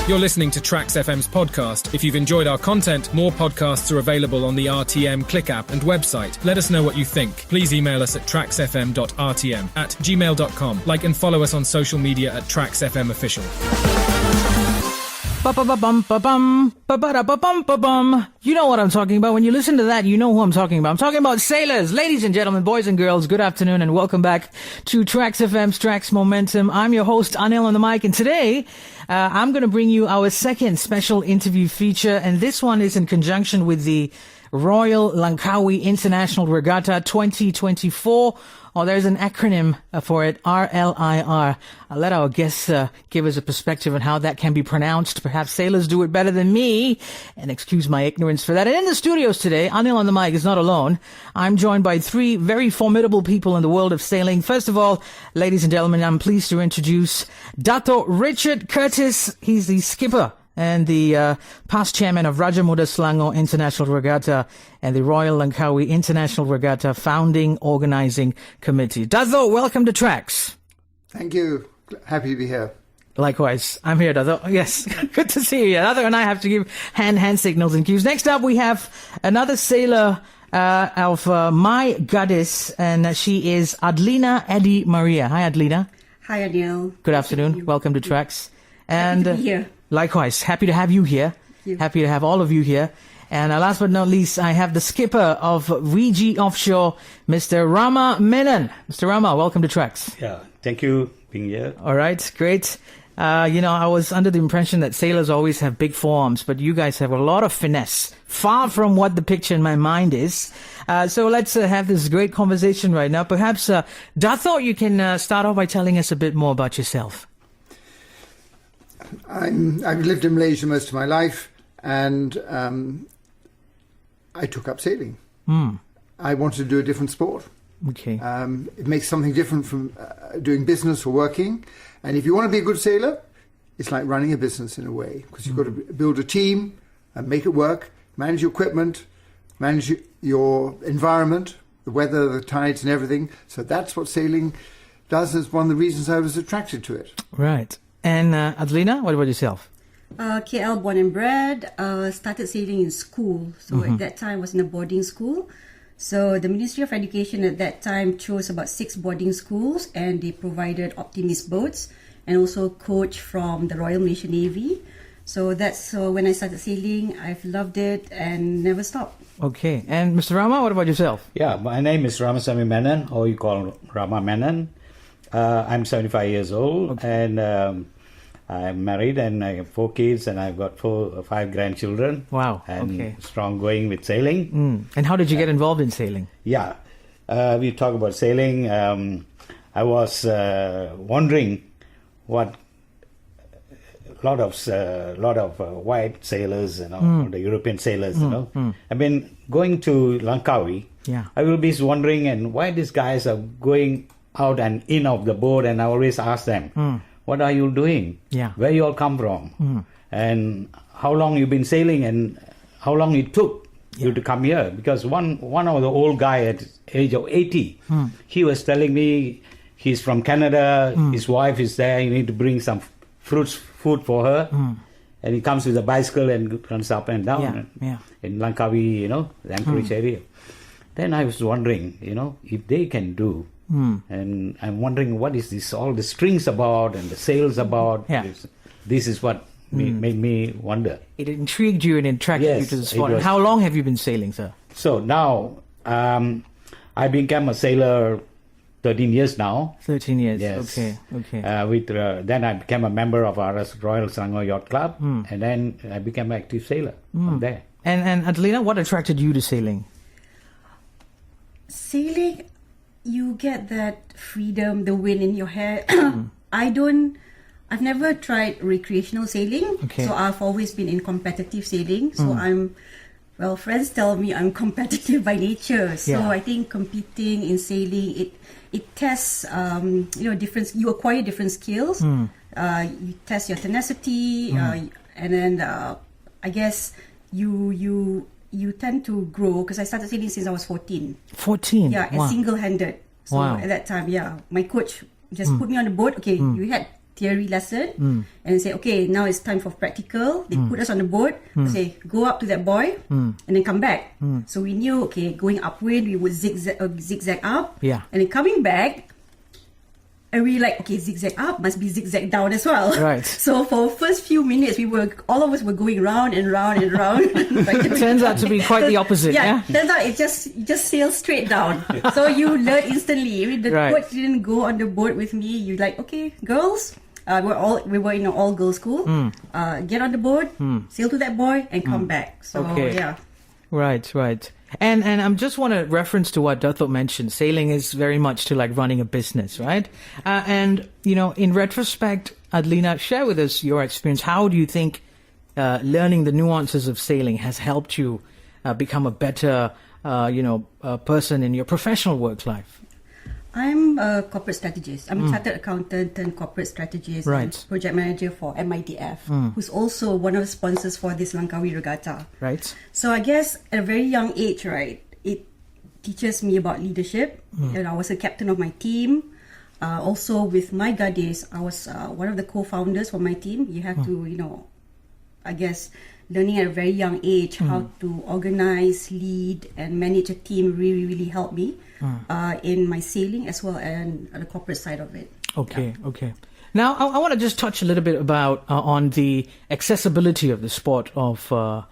You're listening to TRAXXfm's podcast. If you've enjoyed our content, more podcasts are available on the RTM Click app and website. Let us know what you think. Please email us at traxxfm.rtm@gmail.com. Like and follow us on social media at TRAXXfm Official. You know what I'm talking about. When you listen to that, you know who I'm talking about. I'm talking about sailors. Ladies and gentlemen, boys and girls, good afternoon and welcome back to TRAXXfm's Trax Momentum. I'm your host, Anil, on the mic, and today I'm going to bring you our second special interview feature, and this one is in conjunction with the Royal Langkawi International Regatta 2024. There's an acronym for it, RLIR. I'll let our guests give us a perspective on how that can be pronounced. Perhaps sailors do it better than me, and excuse my ignorance for that. And in the studios today, Anil on the mic is not alone. I'm joined by three very formidable people in the world of sailing. First of all, ladies and gentlemen, I'm pleased to introduce Dato Richard Curtis. He's the skipper and the past chairman of Muda Selango International Regatta and the Royal Langkawi International Regatta founding Organising Committee. Dato, welcome to Trax. Thank you. Happy to be here. Likewise. I'm here, Dato. Yes, good to see you. Dato and I have to give hand signals and cues. Next up, we have another sailor of my Gadis, and she is Adlina Eddy Maria. Hi, Adlina. Hi, Anil. Good afternoon. Welcome to Trax. And happy to be here. Likewise, happy to have you here. Happy to have all of you here. And last but not least, I have the skipper of VG Offshore, Mr. Rama Menon. Mr. Rama, welcome to Trax. Yeah, thank you for being here. All right, great. I was under the impression that sailors always have big forearms, but you guys have a lot of finesse, far from what the picture in my mind is. So let's have this great conversation right now. Perhaps, Dato, you can start off by telling us a bit more about yourself. I've lived in Malaysia most of my life, and I took up sailing. I wanted to do a different sport. Okay. It makes something different from doing business or working. And if you want to be a good sailor, it's like running a business in a way, because you've got to build a team and make it work, manage your equipment, manage your environment, the weather, the tides and everything. So that's what sailing does, is one of the reasons I was attracted to it. Right. And Adlina, what about yourself? KL born and bred, started sailing in school. So at that time I was in a boarding school. So the Ministry of Education at that time chose about 6 boarding schools, and they provided optimist boats and also coach from the Royal Malaysian Navy. So that's when I started sailing. I've loved it and never stopped. Okay. And Mr. Rama, what about yourself? Yeah, my name is Rama Menon, or you call Rama Menon. I'm 75 years old, and I'm married, and I have 4 kids, and I've got 5 grandchildren. Wow. And okay. Strong going with sailing. And how did you get involved in sailing? Yeah. We talk about sailing. I was wondering what a lot of white sailors, the European sailors, I've been going to Langkawi. Yeah. I will be wondering, and why these guys are going out and in of the boat, and I always ask them, what are you doing? Yeah. Where you all come from? And how long you been sailing, and how long it took you to come here? Because one of the old guy at age of 80, he was telling me he's from Canada, his wife is there, you need to bring some food for her. And he comes with a bicycle and runs up and down in Langkawi, the Anchorage area. Then I was wondering, if they can do. And I'm wondering, what is this, all the strings about and the sails about? Yeah. This is what made me wonder. It intrigued you and attracted you to the sport. And how long have you been sailing, sir? So now, I became a sailor 13 years now. 13 years, yes. Okay. Then I became a member of our Royal Selango Yacht Club, and then I became an active sailor from there. And Adlina, what attracted you to sailing? Sailing, you get that freedom, the wind in your hair. I've never tried recreational sailing, so I've always been in competitive sailing. So friends tell me I'm competitive by nature. So I think competing in sailing, it tests, different. You acquire different skills. You test your tenacity, and then I guess you tend to grow, because I started sailing since I was 14. 14? Yeah, wow. and single-handed. So at that time, my coach just put me on the boat. Okay, you had theory lesson and say, okay, now it's time for practical. They put us on the boat, say, go up to that buoy and then come back. So we knew, okay, going upwind, we would zigzag up. Yeah. And then coming back, and we like, okay, zigzag up must be zigzag down as well. Right. So for first few minutes, all of us were going round and round and round. It turns out to be quite the opposite. Yeah. Turns out it just sails straight down. So you learn instantly. If the coach didn't go on the boat with me, you're like, okay, girls, we were in an all girls school. Get on the boat, sail to that buoy, and come back. So yeah. Right. And I just want to reference to what Dato mentioned. Sailing is very much to like running a business, right? And, in retrospect, Adlina, share with us your experience. How do you think learning the nuances of sailing has helped you become a better, person in your professional work life? I'm a corporate strategist. I'm a chartered accountant and corporate strategist and project manager for MIDF, who's also one of the sponsors for this Langkawi Regatta. Right. So I guess at a very young age, right, it teaches me about leadership. And I was a captain of my team. Also with my Gadis, I was one of the co-founders for my team. You have to, I guess, learning at a very young age how to organize, lead, and manage a team really, really helped me in my sailing as well and the corporate side of it. Okay. Now, I want to just touch a little bit about on the accessibility of the sport of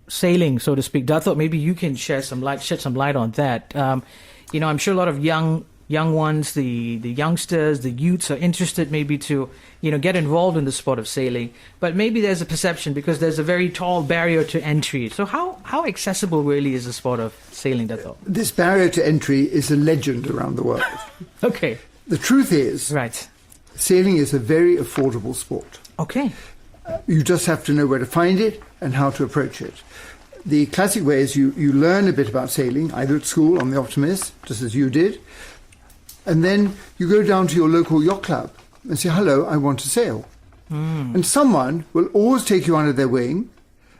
sailing, so to speak. Dato, maybe you can shed some light on that. I'm sure a lot of young ones, the youngsters, the youths are interested maybe to, get involved in the sport of sailing. But maybe there's a perception because there's a very tall barrier to entry. So how accessible really is the sport of sailing, Dato? This barrier to entry is a legend around the world. Okay. The truth is, sailing is a very affordable sport. Okay. You just have to know where to find it and how to approach it. The classic way is you learn a bit about sailing, either at school on the Optimist, just as you did, and then you go down to your local yacht club and say, hello, I want to sail. And someone will always take you under their wing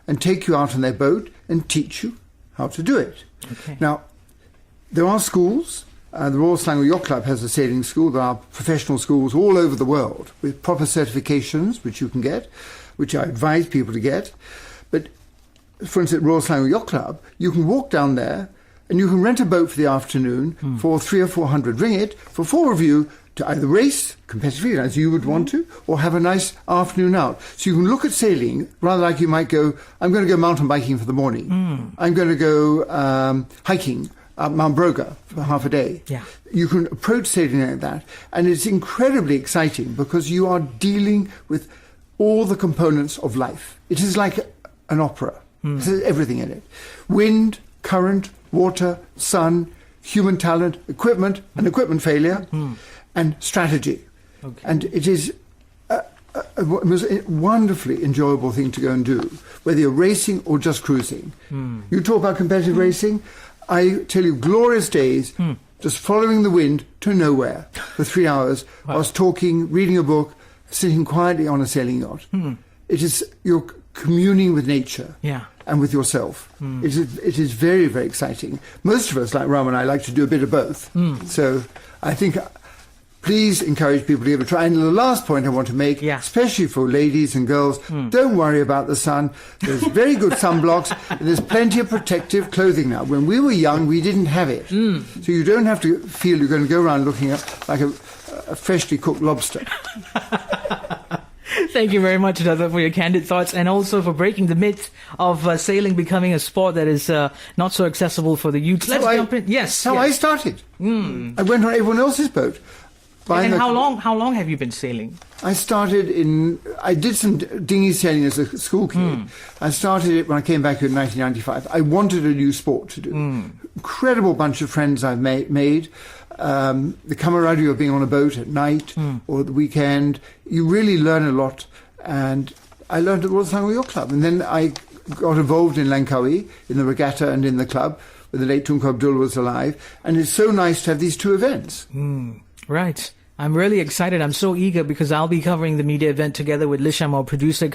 and take you out on their boat and teach you how to do it. Okay. Now, there are schools. The Royal Selango Yacht Club has a sailing school. There are professional schools all over the world with proper certifications, which you can get, which I advise people to get. But, for instance, at Royal Selango Yacht Club, you can walk down there and you can rent a boat for the afternoon for 300 or 400 ringgit for 4 of you to either race competitively, as you would want to, or have a nice afternoon out. So you can look at sailing rather like you might go, I'm going to go mountain biking for the morning. I'm going to go hiking up Mount Broga for half a day. Yeah. You can approach sailing like that. And it's incredibly exciting because you are dealing with all the components of life. It is like an opera. There's everything in it. Wind, current, water, sun, human talent, equipment and equipment failure, and strategy. Okay. And it is a wonderfully enjoyable thing to go and do, whether you're racing or just cruising. You talk about competitive racing, I tell you, glorious days, just following the wind to nowhere for 3 hours. Wow. I was talking, reading a book, sitting quietly on a sailing yacht. It is, you're communing with nature. Yeah. And with yourself. It is very, very exciting. Most of us, like Rama and I, like to do a bit of both. So I think, please encourage people to give it a try. And the last point I want to make, especially for ladies and girls, don't worry about the sun. There's very good sunblocks. And there's plenty of protective clothing now. When we were young, we didn't have it. So you don't have to feel you're going to go around looking like a freshly cooked lobster. Thank you very much, Dato, for your candid thoughts and also for breaking the myth of sailing becoming a sport that is not so accessible for the youth. Let's jump in. Yes. That's how I started. I went on everyone else's boat. And how long have you been sailing? I did some dinghy sailing as a school kid. I started it when I came back here in 1995. I wanted a new sport to do. Incredible bunch of friends I've made. The camaraderie of being on a boat at night or the weekend. You really learn a lot. And I learned at Royal Langkawi Yacht Club. And then I got involved in Langkawi, in the regatta and in the club, where the late Tunku Abdul was alive. And it's so nice to have these two events. Right. I'm really excited. I'm so eager because I'll be covering the media event together with Lisham, our producer,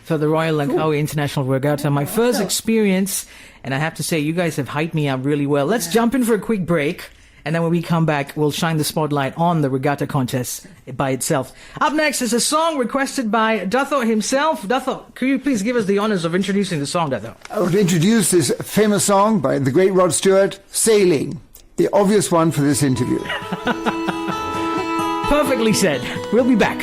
for the Royal Langkawi International Regatta. My first experience, and I have to say, you guys have hyped me up really well. Let's jump in for a quick break. And then when we come back, we'll shine the spotlight on the regatta contest by itself. Up next is a song requested by Dato himself. Dato, could you please give us the honors of introducing the song, Dato? I want to introduce this famous song by the great Rod Stewart, Sailing, the obvious one for this interview. Perfectly said. We'll be back.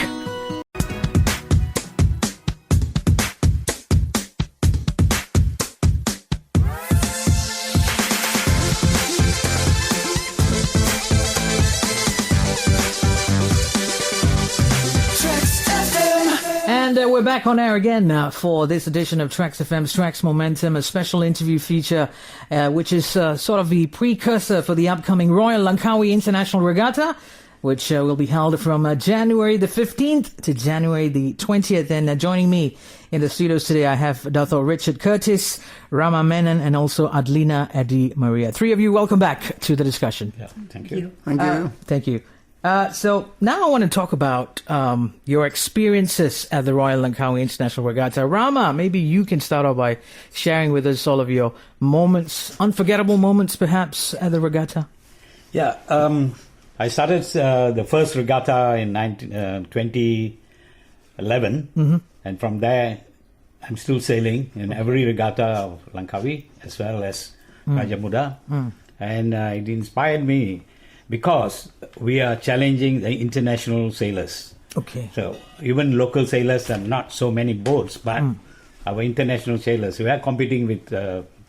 And we're back on air again for this edition of TRAXXfm's Trax Momentum, a special interview feature which is sort of the precursor for the upcoming Royal Langkawi International Regatta, which will be held from January the 15th to January the 20th. And joining me in the studios today, I have Dato Richard Curtis, Rama Menon, and also Adlina, Eddy, Maria. Three of you, welcome back to the discussion. Yeah, thank you. Thank you. Thank you. So now I want to talk about your experiences at the Royal Langkawi International Regatta. Rama, maybe you can start off by sharing with us all of your moments, unforgettable moments perhaps at the regatta. Yeah, I started the first regatta in 2011, and from there I'm still sailing in every regatta of Langkawi as well as Raja Muda, and it inspired me because we are challenging the international sailors. Okay. So even local sailors and not so many boats, but our international sailors, we are competing with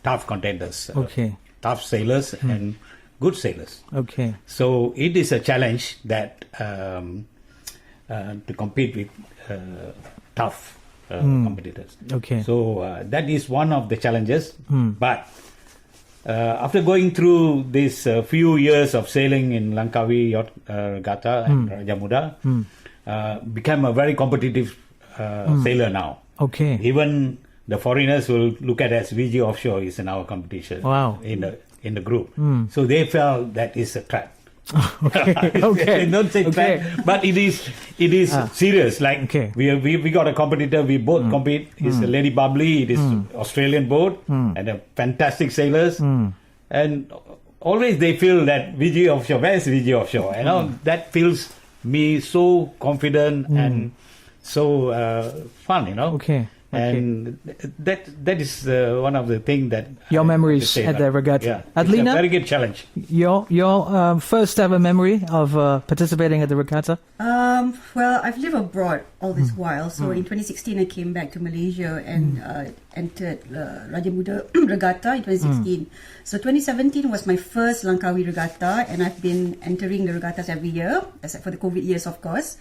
tough contenders, Okay. tough sailors and good sailors. Okay. So it is a challenge that to compete with tough competitors. Okay. So that is one of the challenges. But after going through this few years of sailing in Langkawi Yacht Regatta and Raja Muda, became a very competitive sailor now. Okay. Even the foreigners will look at as VG Offshore is in our competition. Wow. In the group. So they felt that is a trap. Okay. Okay. They don't say Okay. trap, but it is serious. Like Okay. we got a competitor. We both compete. It's a Lady Bubbly. It is Australian boat and a fantastic sailors. And always they feel that VG Offshore. Where is VG Offshore? You know that feels me so confident and so fun. You know. Okay. And that is one of the things that Your memories at the regatta. Yeah, Adlina? it's a very good challenge. Your first ever memory of participating at the regatta? Well, I've lived abroad all this while. So in 2016, I came back to Malaysia and entered Raja Muda Regatta in 2016. So 2017 was my first Langkawi Regatta, and I've been entering the regattas every year, except for the COVID years, of course.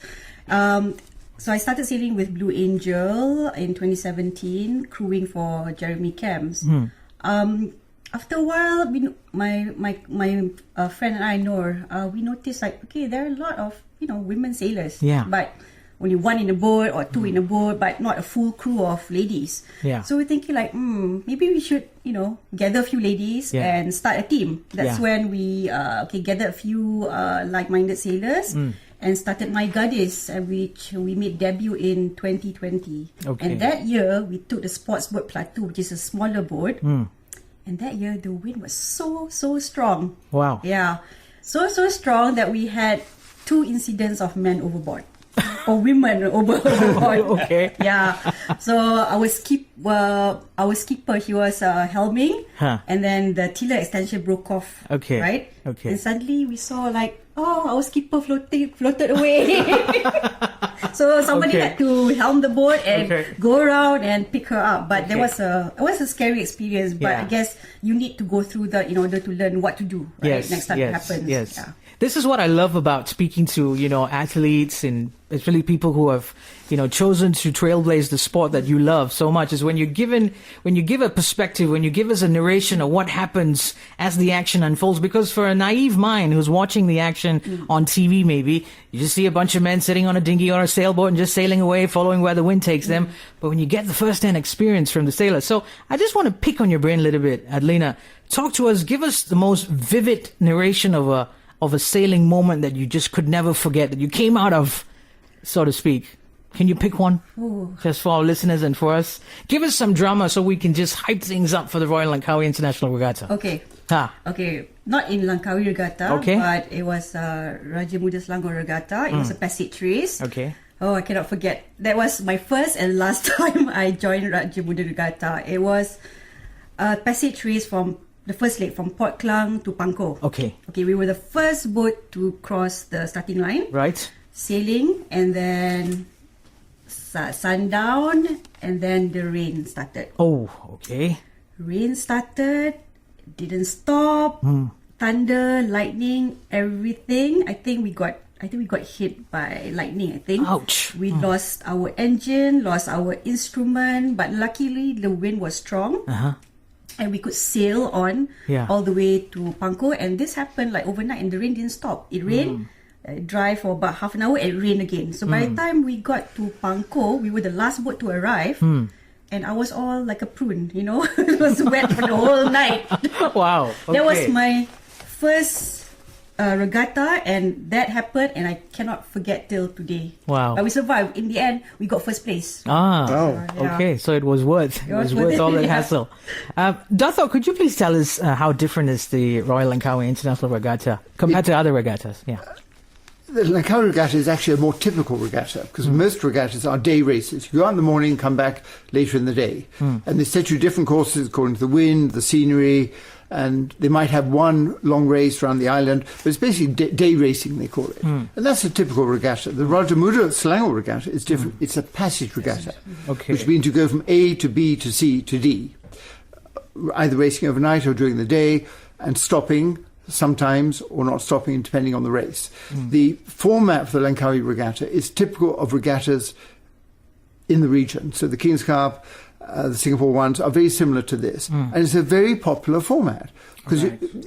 So I started sailing with Blue Angel in 2017, crewing for Jeremy Camps. After a while, my friend and I, Noor, we noticed like, okay, there are a lot of women sailors, Yeah. but only one in a boat or two in a boat, but not a full crew of ladies. Yeah. So we're thinking like, maybe we should gather a few ladies and start a team. That's when we gathered a few like-minded sailors. And started my Gadis, which we made debut in 2020. Okay. And that year, we took the sports boat Plateau, which is a smaller boat. And that year, the wind was so strong. Wow. Yeah. So strong that we had 2 incidents of men overboard. Or women overboard. Okay. Yeah. So our skipper, he was helming. And then the tiller extension broke off. Okay. Right? Okay. And suddenly we saw like, our skipper floated away. So somebody had to helm the boat and go around and pick her up. But it was a scary experience. But I guess you need to go through that in order to learn what to do next time it happens. Yes. Yeah. This is what I love about speaking to, athletes and especially people who have, chosen to trailblaze the sport that you love so much, is when you give a perspective, when you give us a narration of what happens as the action unfolds. Because for a naive mind who's watching the action on TV, maybe you just see a bunch of men sitting on a dinghy or a sailboat and just sailing away, following where the wind takes them. But when you get the first-hand experience from the sailors. So I just want to pick on your brain a little bit, Adlina. Talk to us, give us the most vivid narration of a sailing moment that you just could never forget, that you came out of, so to speak. Can you pick one? Ooh. Just for our listeners and for us? Give us some drama so we can just hype things up for the Royal Langkawi International Regatta. Okay. Okay, not in Langkawi Regatta, but it was Raja Muda Selango Regatta. It was a passage race. Okay. Oh, I cannot forget. That was my first and last time I joined Raja Muda Regatta. It was a passage race from the first leg from Port Klang to Pangkor. Okay, we were the first boat to cross the starting line. Right. Sailing, and then sundown, and then the rain started. Oh, okay. Rain started, didn't stop. Thunder, lightning, everything. I think we got hit by lightning. Ouch. We lost our engine, lost our instrument, but luckily the wind was strong. And we could sail on all the way to Pangkor. And this happened like overnight, and the rain didn't stop. It rained, dry for about half an hour, and it rained again. So by the time we got to Pangkor, we were the last boat to arrive. And I was all like a prune, It was wet for the whole night. Wow. Okay. That was my first regatta, and that happened, and I cannot forget till today. Wow. But we survived. In the end, we got first place. Okay. So it was worth all the hassle. Dato, could you please tell us how different is the Royal Langkawi International Regatta compared to other regattas? Yeah. The Langkawi Regatta is actually a more typical regatta, because most regattas are day races. You go out in the morning, come back later in the day. And they set you different courses according to the wind, the scenery, and they might have one long race around the island, but it's basically day racing, they call it. And that's a typical regatta. The Raja Muda Selango Regatta is different. It's a passage regatta, which means you go from A to B to C to D, either racing overnight or during the day, and stopping sometimes or not stopping, depending on the race. The format for the Langkawi Regatta is typical of regattas in the region. So the King's Cup, the Singapore ones are very similar to this. And it's a very popular format because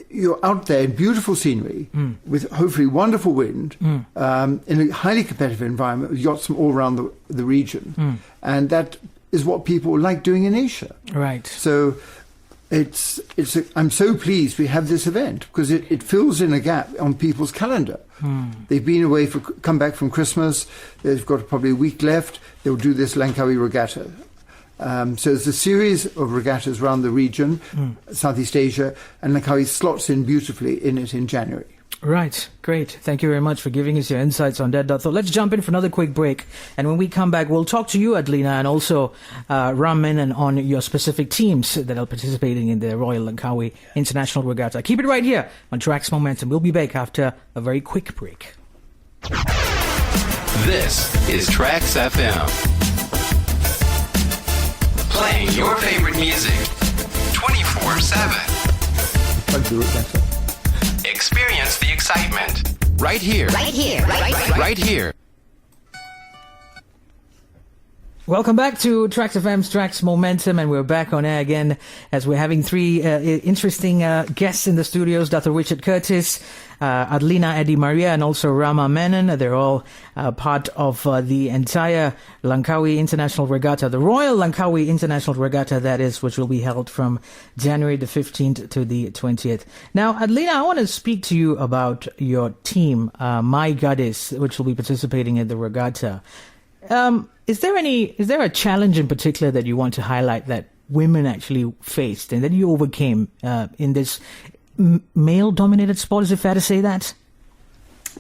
you're out there in beautiful scenery with hopefully wonderful wind in a highly competitive environment with yachts from all around the region. And that is what people like doing in Asia. Right. So I'm so pleased we have this event because it fills in a gap on people's calendar. They've been away come back from Christmas. They've got probably a week left. They'll do this Langkawi Regatta. So there's a series of regattas around the region, Southeast Asia, and Langkawi slots in beautifully in it in January. Right. Great. Thank you very much for giving us your insights on that, Dato. Let's jump in for another quick break. And when we come back, we'll talk to you, Adlina, and also Rama, Menon, on your specific teams that are participating in the Royal Langkawi International Regatta. Keep it right here on Tracks Momentum. We'll be back after a very quick break. This is TRAXXfm. Playing your favorite music 24/7. Experience the excitement right here. Right here. Welcome back to TRAXXfm's Tracks Momentum, and we're back on air again as we're having three interesting guests in the studios: Dr. Richard Curtis, Adlina, Eddy, Maria, and also Rama, Menon. They're all part of the entire Langkawi International Regatta, the Royal Langkawi International Regatta, that is, which will be held from January the 15th to the 20th. Now, Adlina, I want to speak to you about your team, My Gadis, which will be participating in the regatta. Is there a challenge in particular that you want to highlight that women actually faced and that you overcame in this male-dominated sport? Is it fair to say that?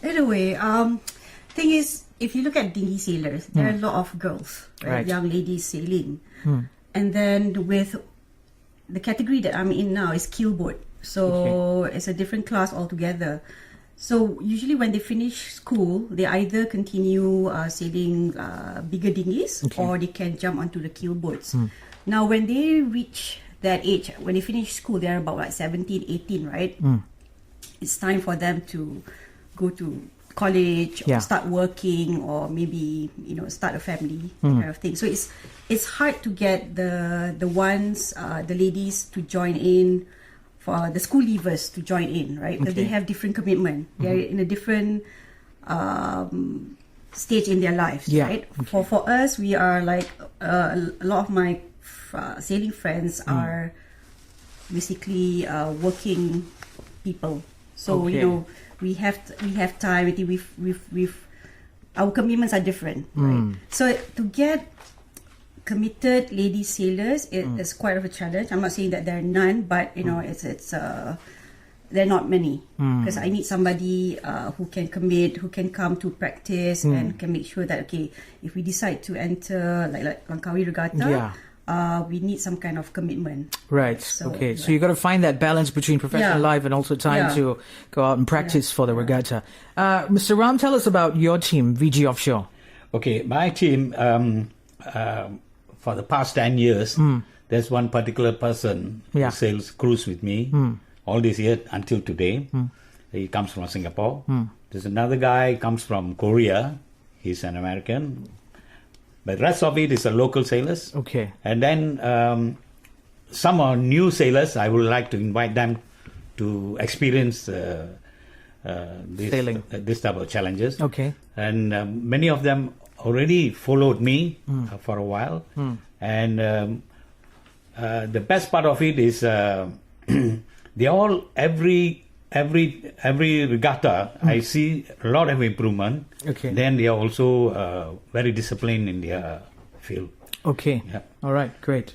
In a way, thing is, if you look at dinghy sailors, there are a lot of girls, right? Young ladies sailing, and then with the category that I'm in now is keelboat, so it's a different class altogether. So usually when they finish school, they either continue sailing bigger dinghies or they can jump onto the keel boats. Now when they reach that age, when they finish school, they're about like 17, 18, right? It's time for them to go to college or start working or maybe, start a family, kind of thing. So it's hard to get the ladies to join in, for the school leavers to join in, right? Because they have different commitment. They're in a different stage in their lives, right? For us, we are like a lot of my sailing friends are basically working people. So we have time. I think we've our commitments are different, right? So to get committed lady sailors is quite of a challenge. I'm not saying that there are none, but it's there are not many, because I need somebody who can commit, who can come to practice and can make sure that, okay, if we decide to enter like Langkawi Regatta, we need some kind of commitment. Right. So you got to find that balance between professional life and also time to go out and practice for the regatta. Mr. Ram, tell us about your team, VG Offshore. Okay, my team, for the past 10 years, there's one particular person who sails cruise with me all this year until today. He comes from Singapore. There's another guy comes from Korea. He's an American. But the rest of it is local sailors. Okay. And then some are new sailors. I would like to invite them to experience this type of challenges. Okay. And many of them already followed me for a while. And the best part of it is they all, every regatta, I see a lot of improvement. Okay. Then they are also very disciplined in their field. Okay. Yeah. All right. Great.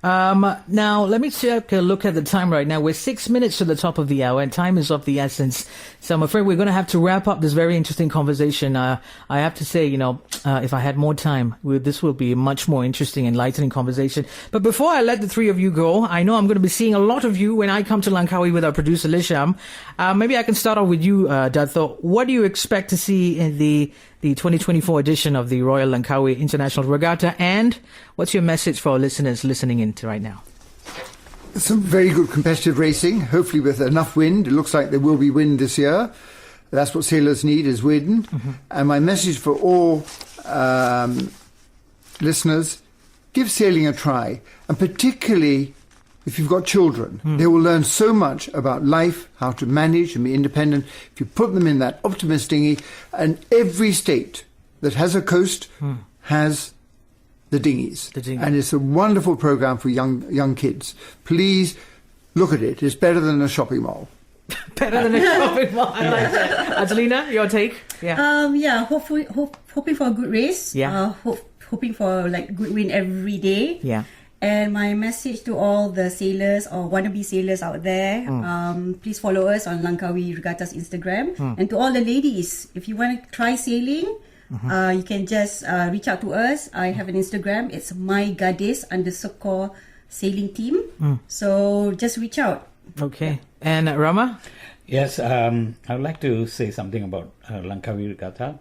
Now, let me take a look at the time right now. We're 6 minutes to the top of the hour, and time is of the essence. So I'm afraid we're going to have to wrap up this very interesting conversation. I have to say, if I had more time, this will be a much more interesting, enlightening conversation. But before I let the three of you go, I know I'm going to be seeing a lot of you when I come to Langkawi with our producer, Lisham. Maybe I can start off with you, Dato. What do you expect to see in the 2024 edition of the Royal Langkawi International Regatta, and what's your message for our listeners listening in right now? Some very good competitive racing, hopefully with enough wind. It looks like there will be wind this year. That's what sailors need, is wind. And my message for all listeners, give sailing a try, and particularly if you've got children. They will learn so much about life, how to manage and be independent, if you put them in that Optimus dinghy. And every state that has a coast has the dinghies. And it's a wonderful program for young kids. Please look at it. It's better than a shopping mall. Better than a shopping mall. I like that. Adlina, your take? Yeah. Hoping for a good race. Yeah. Hoping for good wind every day. Yeah. And my message to all the sailors or wannabe sailors out there, please follow us on Langkawi Regatta's Instagram. And to all the ladies, if you want to try sailing, you can just reach out to us. I have an Instagram. It's myGadis_sailing team. So just reach out. Okay. And Rama? Yes, I would like to say something about Langkawi Regatta.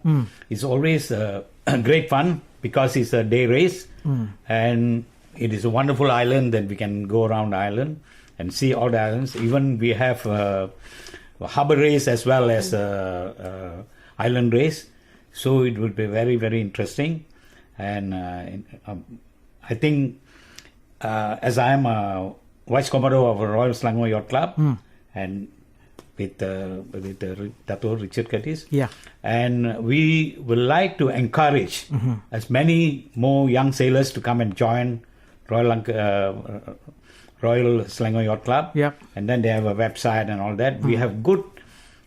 It's always great fun because it's a day race. And it is a wonderful island that we can go around the island and see all the islands. Even we have a harbour race as well as island race. So it would be very, very interesting. And I think as I am a Vice Commodore of Royal Selango Yacht Club and with Dato Richard Gadis. Yeah. And we would like to encourage as many more young sailors to come and join Royal Selango Yacht Club. Yep. And then they have a website and all that. We have good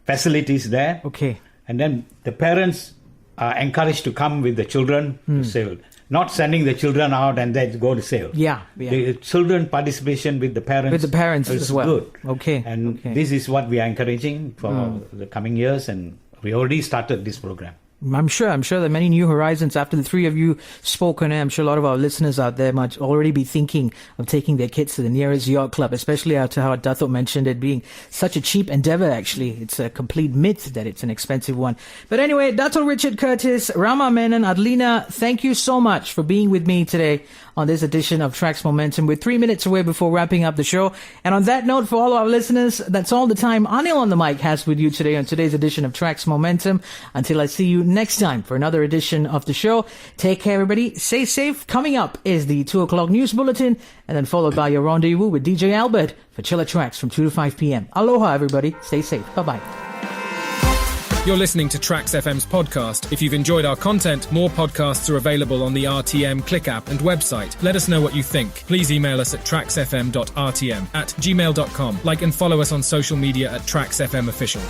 facilities there. Okay. And then the parents are encouraged to come with the children to sail. Not sending the children out and then go to sail. Yeah. The children participation with the parents. With the parents is as well. Good. Okay. And this is what we are encouraging for the coming years, and we already started this program. I'm sure there are many new horizons after the three of you spoke on it. I'm sure a lot of our listeners out there might already be thinking of taking their kids to the nearest yacht club, especially after how Dato mentioned it being such a cheap endeavor. Actually, it's a complete myth that it's an expensive one. But anyway, Dato Richard Curtis, Rama, Menon, Adlina, thank you so much for being with me today on this edition of Tracks Momentum. We're 3 minutes away before wrapping up the show. And on that note, for all our listeners, that's all the time Anil on the mic has with you today on today's edition of Tracks Momentum. Until I see you next time for another edition of the show, take care, everybody. Stay safe. Coming up is the 2 o'clock news bulletin, and then followed by your rendezvous with DJ Albert for Chiller Tracks from 2 to 5 p.m. Aloha, everybody. Stay safe. Bye-bye. You're listening to TRAXXfm's podcast. If you've enjoyed our content, more podcasts are available on the RTM Click app and website. Let us know what you think. Please email us at traxxfm.rtm@gmail.com. Like and follow us on social media at TRAXXfm Official.